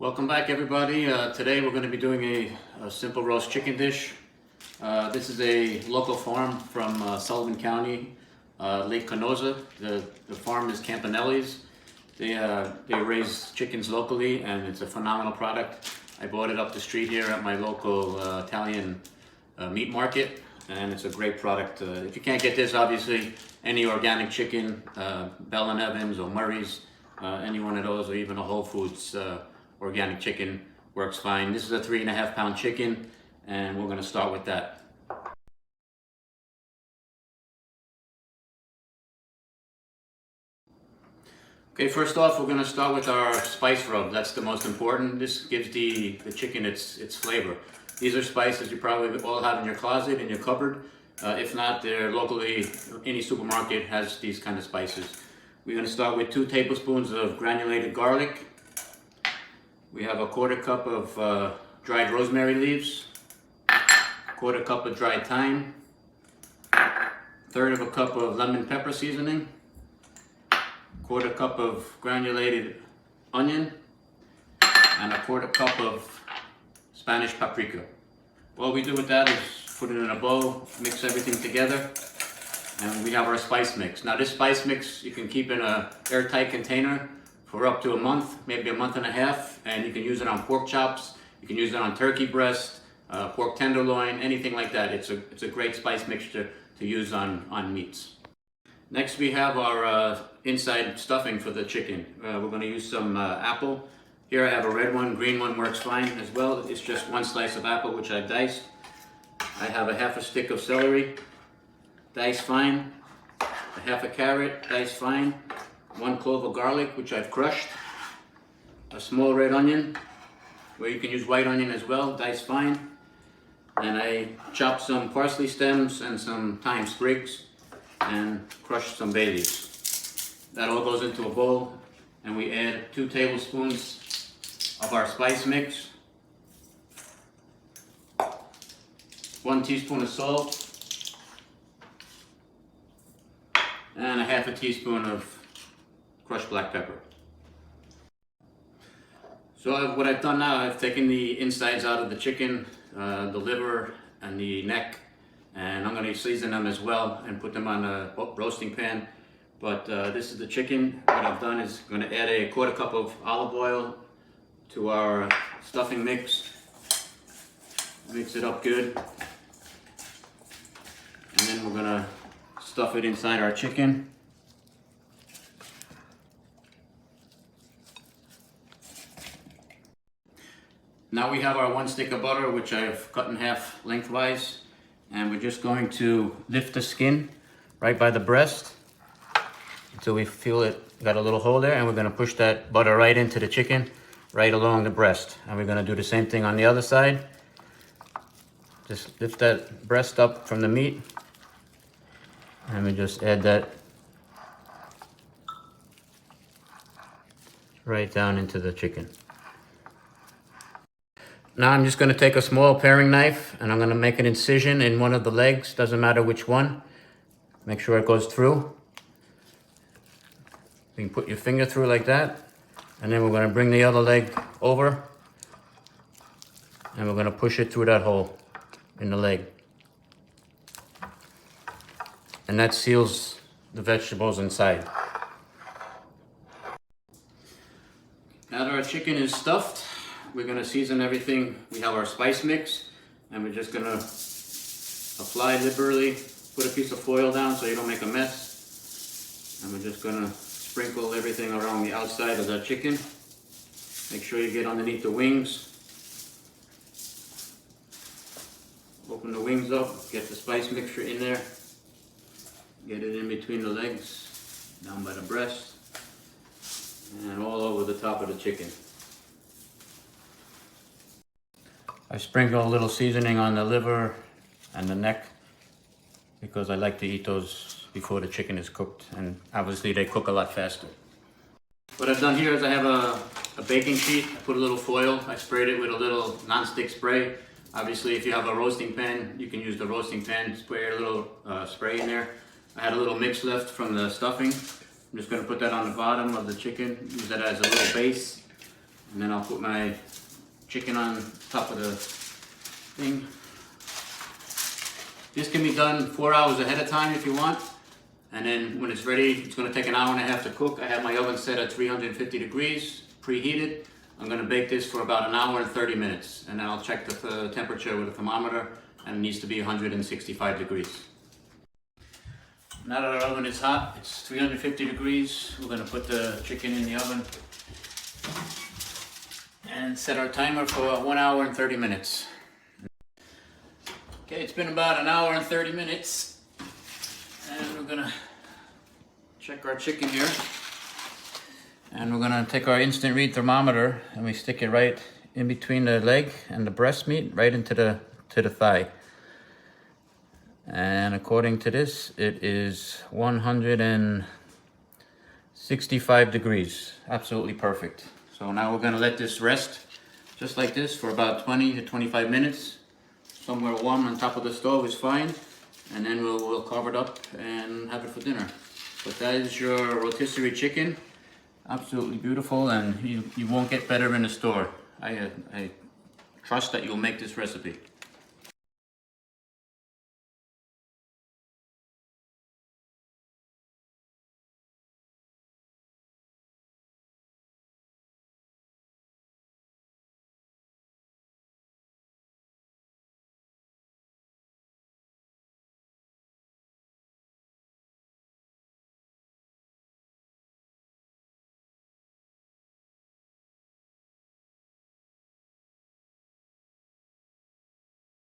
Welcome back, everybody. Today we're going to be doing a simple roast chicken dish. This is a local farm from Sullivan County, Lake Canosa. The farm is Campanelli's. They raise chickens locally, and it's a phenomenal product. I bought it up the street here at my local Italian meat market, and it's a great product. If you can't get this, obviously, any organic chicken, Bell & Evans or Murray's, any one of those, or even a Whole Foods organic chicken works fine. This is a 3.5 pound chicken, and we're going to start with that. Okay, first off, we're going to start with our spice rub. That's the most important. This gives the chicken its flavor. These are spices you probably all have in your closet, in your cupboard. If not, they're locally, any supermarket has these kind of spices. We're going to start with 2 tablespoons of granulated garlic. We have a 1/4 cup of dried rosemary leaves, 1/4 cup of dried thyme, 1/3 of a cup of lemon pepper seasoning, 1/4 cup of granulated onion, and a 1/4 cup of Spanish paprika. What we do with that is put it in a bowl, mix everything together, and we have our spice mix. Now this spice mix you can keep in an airtight container for up to a month, maybe a month and a half, and you can use it on pork chops, you can use it on turkey breast, pork tenderloin, anything like that. It's a great spice mixture to use on meats. Next we have our inside stuffing for the chicken. We're going to use some apple. Here I have a red one, green one works fine as well. It's just 1 slice of apple which I've diced. I have a 1/2 stick of celery, diced fine, a 1/2 carrot, diced fine, 1 clove of garlic, which I've crushed, a small red onion, where you can use white onion as well, diced fine, and I chopped some parsley stems and some thyme sprigs, and crushed some bay leaves. That all goes into a bowl, and we add 2 tablespoons of our spice mix, 1 teaspoon of salt, and a 1/2 teaspoon of crushed black pepper. So what I've done now, I've taken the insides out of the chicken, the liver and the neck, and I'm going to season them as well and put them on a roasting pan. But this is the chicken. What I've done is I'm going to add a 1/4 cup of olive oil to our stuffing mix. Mix it up good. And then we're going to stuff it inside our chicken. Now we have our 1 stick of butter, which I've cut in half lengthwise, and we're just going to lift the skin right by the breast until we feel it got a little hole there, and we're going to push that butter right into the chicken, right along the breast. And we're going to do the same thing on the other side. Just lift that breast up from the meat, and we just add that right down into the chicken. Now I'm just going to take a small paring knife, and I'm going to make an incision in one of the legs, doesn't matter which one. Make sure it goes through. You can put your finger through like that, and then we're going to bring the other leg over, and we're going to push it through that hole in the leg. And that seals the vegetables inside. Now that our chicken is stuffed, we're going to season everything. We have our spice mix, and we're just going to apply liberally, put a piece of foil down so you don't make a mess, and we're just going to sprinkle everything around the outside of the chicken. Make sure you get underneath the wings. Open the wings up, get the spice mixture in there, get it in between the legs, down by the breast, and all over the top of the chicken. I sprinkle a little seasoning on the liver and the neck because I like to eat those before the chicken is cooked, and obviously they cook a lot faster. What I've done here is I have a baking sheet. I put a little foil. I sprayed it with a little non-stick spray. Obviously if you have a roasting pan, you can use the roasting pan, spray a little spray in there. I had a little mix left from the stuffing. I'm just going to put that on the bottom of the chicken, use that as a little base. And then I'll put my chicken on top of the thing. This can be done 4 hours ahead of time if you want. And then when it's ready, it's going to take an hour and a half to cook. I have my oven set at 350 degrees, preheated. I'm going to bake this for about an hour and 30 minutes. And then I'll check the temperature with a thermometer, and it needs to be 165 degrees. Now that our oven is hot, it's 350 degrees. We're going to put the chicken in the oven and set our timer for 1 hour and 30 minutes. Okay, it's been about an hour and 30 minutes. And we're going to check our chicken here. And we're going to take our instant read thermometer and we stick it right in between the leg and the breast meat, right into the thigh. And according to this, it is 165 degrees. Absolutely perfect. So now we're gonna let this rest just like this for about 20 to 25 minutes. Somewhere warm on top of the stove is fine. And then we'll cover it up and have it for dinner. But that is your rotisserie chicken. Absolutely beautiful, and you won't get better in the store. I trust that you'll make this recipe.